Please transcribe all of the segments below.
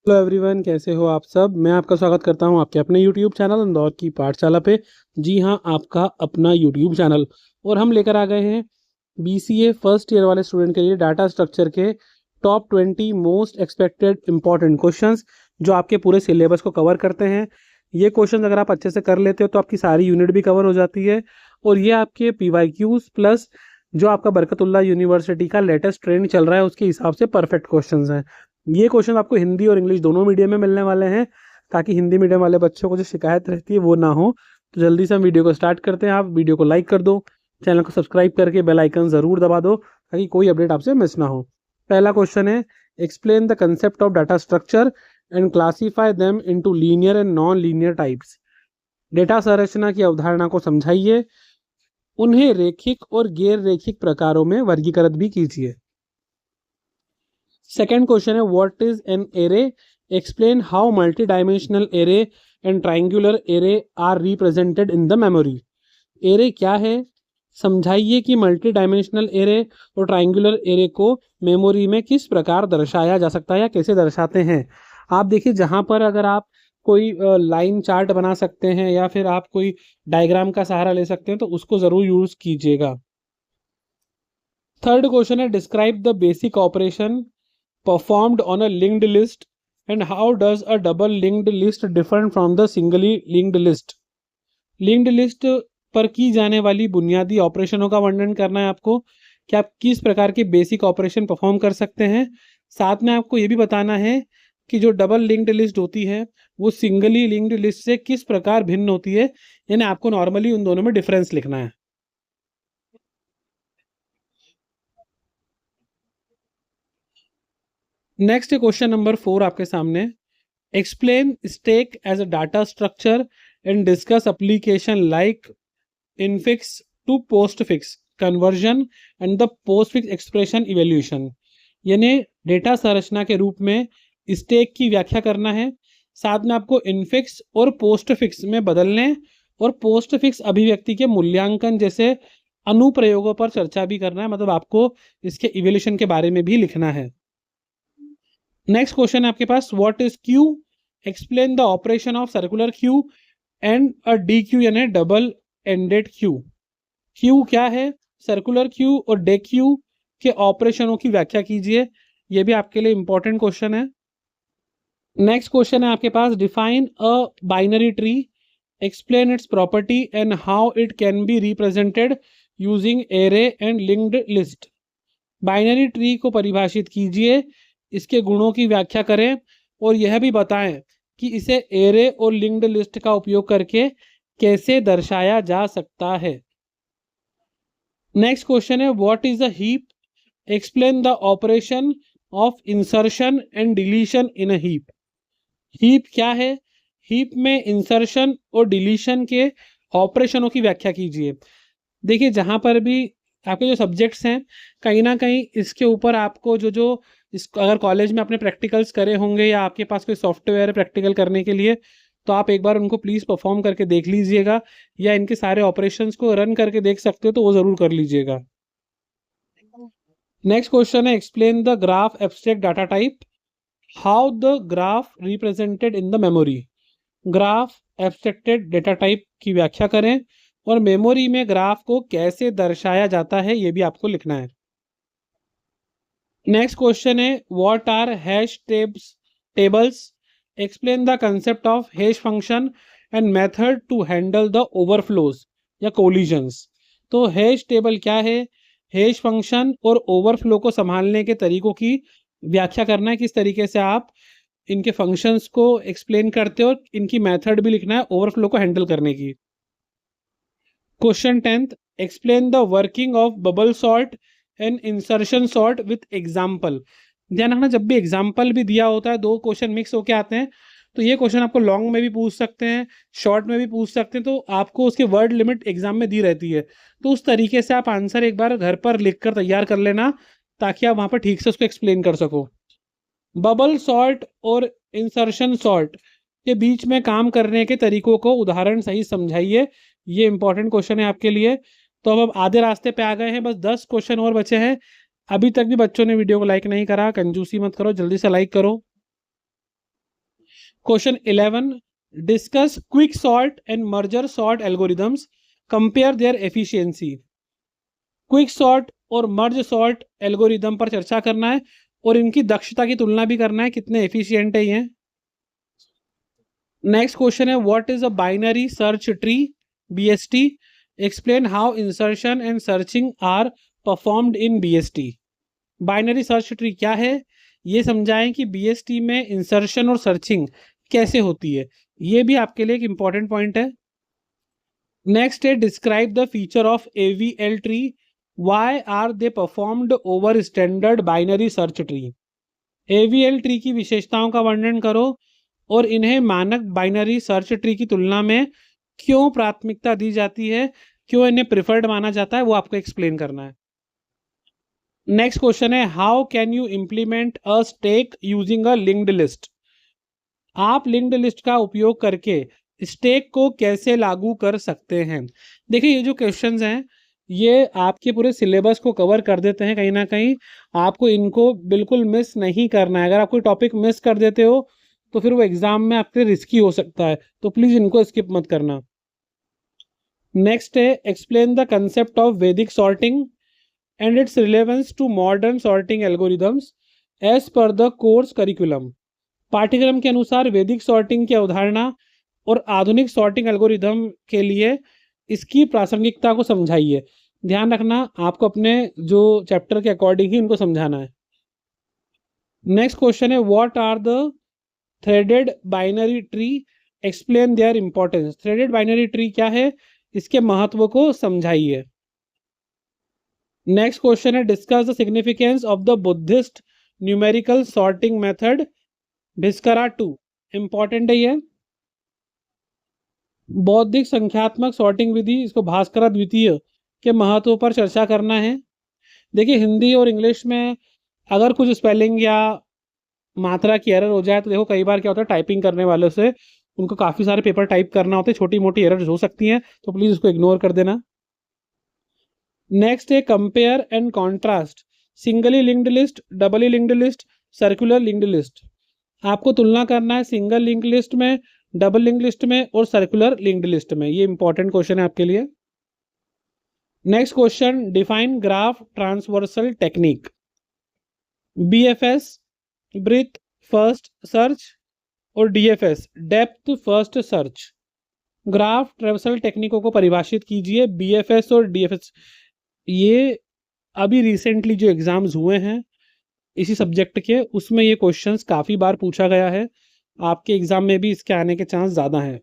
Hello everyone, कैसे हो आप सब। मैं आपका स्वागत करता हूं आपके अपने यूट्यूब चैनल इंदौर की पाठशाला पे। जी हां, आपका अपना यूट्यूब चैनल। और हम लेकर आ गए हैं बीसीए फर्स्ट ईयर वाले स्टूडेंट के लिए डाटा स्ट्रक्चर के top 20 most expected important questions जो आपके पूरे सिलेबस को कवर करते हैं। ये क्वेश्चन अगर आप अच्छे से कर लेते हो तो आपकी सारी यूनिट भी कवर हो जाती है। और ये आपके पीवाईक्यूज प्लस जो आपका बरकतुल्लाह यूनिवर्सिटी का लेटेस्ट ट्रेंड चल रहा है उसके हिसाब से परफेक्ट क्वेश्चंस हैं। ये क्वेश्चन आपको हिंदी और इंग्लिश दोनों मीडियम में मिलने वाले हैं, ताकि हिंदी मीडियम वाले बच्चों को जो शिकायत रहती है वो ना हो। तो जल्दी से हम वीडियो को स्टार्ट करते हैं। आप वीडियो को लाइक कर दो, चैनल को सब्सक्राइब करके बेल आइकन जरूर दबा दो ताकि कोई अपडेट आपसे मिस ना हो। पहला क्वेश्चन है, explain the concept of data structure and classify them into linear and non linear types. Data संरचना की अवधारणा को समझाइए, उन्हें रेखिक और गैर रेखिक प्रकारों में वर्गीकृत भी कीजिए। सेकेंड क्वेश्चन है, what is an array, explain how multi dimensional array and triangular array are represented in the memory. Array क्या है, समझाइए कि मल्टी डायमेंशनल एरे और ट्राइंगुलर एरे को मेमोरी में किस प्रकार दर्शाया जा सकता है या कैसे दर्शाते हैं। आप देखिए, जहां पर अगर आप कोई लाइन चार्ट बना सकते हैं या फिर आप कोई डायग्राम का सहारा ले सकते हैं तो उसको जरूर यूज कीजिएगा। थर्ड क्वेश्चन है, describe the basic operation performed on a linked list and how does a double linked list different from the singly linked list। linked list पर की जाने वाली बुनियादी ऑपरेशनों का वर्णन करना है आपको कि आप किस प्रकार के बेसिक ऑपरेशन परफॉर्म कर सकते हैं। साथ में आपको ये भी बताना है कि जो डबल लिंक्ड लिस्ट होती है वो सिंगली लिंक्ड लिस्ट से किस प्रकार भिन्न होती है, यानी आपको नॉर्मली उन दोनों में डिफरेंस लिखना है। नेक्स्ट क्वेश्चन नंबर 4 आपके सामने, explain stack as a data structure and discuss application like infix to postfix conversion and the postfix expression evaluation. यानी डेटा संरचना के रूप में स्टैक की व्याख्या करना है, साथ में आपको इनफिक्स और पोस्टफिक्स में बदलने और पोस्टफिक्स अभिव्यक्ति के मूल्यांकन जैसे अनुप्रयोगों पर चर्चा भी करना है, मतलब आपको इसके इवेल्यूशन के बारे में भी लिखना है। नेक्स्ट क्वेश्चन है आपके पास, what is queue, explain the operation of circular queue and a D queue यानी डबल एंडेड क्यू। क्यू क्या है, सर्कुलर क्यू और डे क्यू के ऑपरेशनों की व्याख्या कीजिए। यह भी आपके लिए इंपॉर्टेंट क्वेश्चन है। नेक्स्ट क्वेश्चन है आपके पास, define a binary tree, explain its property and how it can be represented using array and linked list. Binary tree को परिभाषित कीजिए, इसके गुणों की व्याख्या करें और यह भी बताएं कि इसे एरे और लिंक्ड लिस्ट का उपयोग करके कैसे दर्शाया जा सकता है। नेक्स्ट क्वेश्चन है, what is a heap, explain the operation of insertion and deletion in a heap. Heap क्या है, हीप में इंसर्शन और डिलीशन के ऑपरेशनों की व्याख्या कीजिए। देखिए, जहां पर भी आपके जो सब्जेक्ट्स हैं कहीं ना कहीं इसके ऊपर आपको जो जो इस अगर कॉलेज में आपने प्रैक्टिकल्स करे होंगे या आपके पास कोई सॉफ्टवेयर है प्रैक्टिकल करने के लिए, तो आप एक बार उनको प्लीज़ परफॉर्म करके देख लीजिएगा या इनके सारे ऑपरेशंस को रन करके देख सकते हो तो वो ज़रूर कर लीजिएगा। नेक्स्ट क्वेश्चन है, explain the graph abstract data type, how the graph represented in the memory. Graph abstracted data type की व्याख्या करें और मेमोरी में ग्राफ को कैसे दर्शाया जाता है ये भी आपको लिखना है। नेक्स्ट क्वेश्चन है, what are hash tables, explain the concept of hash function and method to handle the overflows या कोलिजन्स। तो हैश टेबल क्या है, हैश फंक्शन और ओवरफ्लो को संभालने के तरीकों की व्याख्या करना है, किस तरीके से आप इनके फंक्शंस को एक्सप्लेन करते हो, इनकी मेथड भी लिखना है ओवरफ्लो को हैंडल करने की। Question 10th, explain the working of bubble sort and insertion sort with example. ध्यान रखना, जब भी एग्जाम्पल भी दिया होता है दो क्वेश्चन मिक्स होके आते हैं, तो ये क्वेश्चन आपको लॉन्ग में भी पूछ सकते हैं, शॉर्ट में भी पूछ सकते हैं, तो आपको उसकी वर्ड लिमिट एग्जाम में दी रहती है। तो उस तरीके से आप आंसर एक बार घर पर लिख कर तैयार कर लेना ताकि आप वहां पर ठीक से उसको एक्सप्लेन कर सको। बबल सॉर्ट और इंसर्शन सॉर्ट के बीच में काम करने के तरीकों को उदाहरण सही समझाइए। ये इंपॉर्टेंट क्वेश्चन है आपके लिए। तो अब आधे रास्ते पे आ गए हैं, बस 10 क्वेश्चन और बचे हैं। अभी तक भी बच्चों ने वीडियो को लाइक नहीं करा, कंजूसी मत करो, जल्दी से लाइक करो। Question 11, discuss quick sort and merger sort algorithms, compare there efficiency. Quick sort और मर्ज सॉर्ट एल्गोरिदम पर चर्चा करना है और इनकी दक्षता की तुलना भी करना है, कितने एफिशिएंट है ये। नेक्स्ट क्वेश्चन है, what is a binary search tree, BST, explain how insertion and searching are performed in BST। Binary search tree क्या है, ये समझाएं कि BST में इंसर्शन और सर्चिंग कैसे होती है, ये भी आपके लिए एक इंपॉर्टेंट पॉइंट है। नेक्स्ट है, describe the feature of AVL tree, why are they performed over standard binary search tree. AVL tree की विशेषताओं का वर्णन करो और इन्हें मानक बाइनरी सर्च ट्री की तुलना में क्यों प्राथमिकता दी जाती है, क्यों इन्हें प्रिफर्ड माना जाता है, वो आपको एक्सप्लेन करना है। नेक्स्ट क्वेश्चन है, how can you implement a stack using a linked list. आप लिंक्ड लिस्ट का उपयोग करके स्टेक को कैसे लागू कर सकते हैं। देखिए, ये जो क्वेश्चंस हैं ये आपके पूरे सिलेबस को कवर कर देते हैं, कहीं ना कहीं आपको इनको बिल्कुल मिस नहीं करना है। अगर आप कोई टॉपिक मिस कर देते हो तो फिर वो एग्जाम में आपके रिस्की हो सकता है, तो प्लीज इनको स्किप मत करना। नेक्स्ट है, explain the concept of Vedic sorting and its relevance to modern sorting algorithms as per the course curriculum. पाठ्यक्रम के अनुसार वैदिक सॉर्टिंग की अवधारणा और आधुनिक सॉर्टिंग एल्गोरिदम के लिए इसकी प्रासंगिकता को समझाइए। ध्यान रखना, आपको अपने जो चैप्टर के अकॉर्डिंग ही इनको समझाना है। नेक्स्ट क्वेश्चन है, what are the threaded binary tree, explain their importance. Threaded binary tree क्या है, इसके महत्व को समझाइए। नेक्स्ट क्वेश्चन है, discuss the significance of the Buddhist numerical sorting method भिस्करा 2। इंपॉर्टेंट है ये। बौद्धिक संख्यात्मक सॉर्टिंग विधि, इसको भास्करा द्वितीय के महत्व पर चर्चा करना है। देखिए, हिंदी और इंग्लिश में अगर कुछ स्पेलिंग या मात्रा की एरर हो जाए तो देखो कई बार क्या होता है, टाइपिंग करने वालों से उनको काफ़ी सारे पेपर टाइप करना होते हैं, छोटी मोटी एरर्स हो सकती हैं, तो प्लीज़ उसको इग्नोर कर देना। नेक्स्ट है, compare and contrast singly linked list, doubly linked list, circular linked list. आपको तुलना करना है सिंगल लिंक्ड लिस्ट में, डबल लिंक्ड लिस्ट में और सर्कुलर लिंक्ड लिस्ट में। ये इंपॉर्टेंट क्वेश्चन है आपके लिए। Next question, define graph transversal technique. BFS breadth first search और DFS depth first search. Graph transversal टेक्निकों को परिभाषित कीजिए। BFS और DFS ये अभी रिसेंटली जो एग्जाम्स हुए हैं इसी सब्जेक्ट के, उसमें ये क्वेश्चंस काफ़ी बार पूछा गया है, आपके एग्जाम में भी इसके आने के चांस ज़्यादा हैं।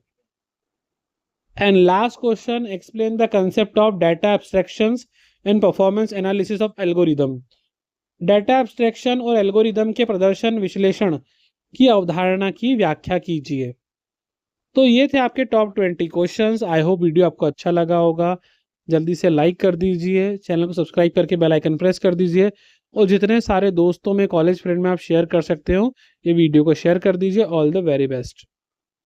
And last question, explain the concept of data abstractions and performance analysis of algorithm. Data abstraction और एल्गोरिदम के प्रदर्शन विश्लेषण की अवधारणा की व्याख्या कीजिए। तो ये थे आपके top 20 questions. I hope video आपको अच्छा लगा होगा। जल्दी से लाइक कर दीजिए, चैनल को सब्सक्राइब करके बेल आइकन प्रेस कर दीजिए और जितने सारे दोस्तों में, कॉलेज फ्रेंड में आप शेयर कर सकते हो, ये वीडियो को शेयर कर दीजिए। All the very best.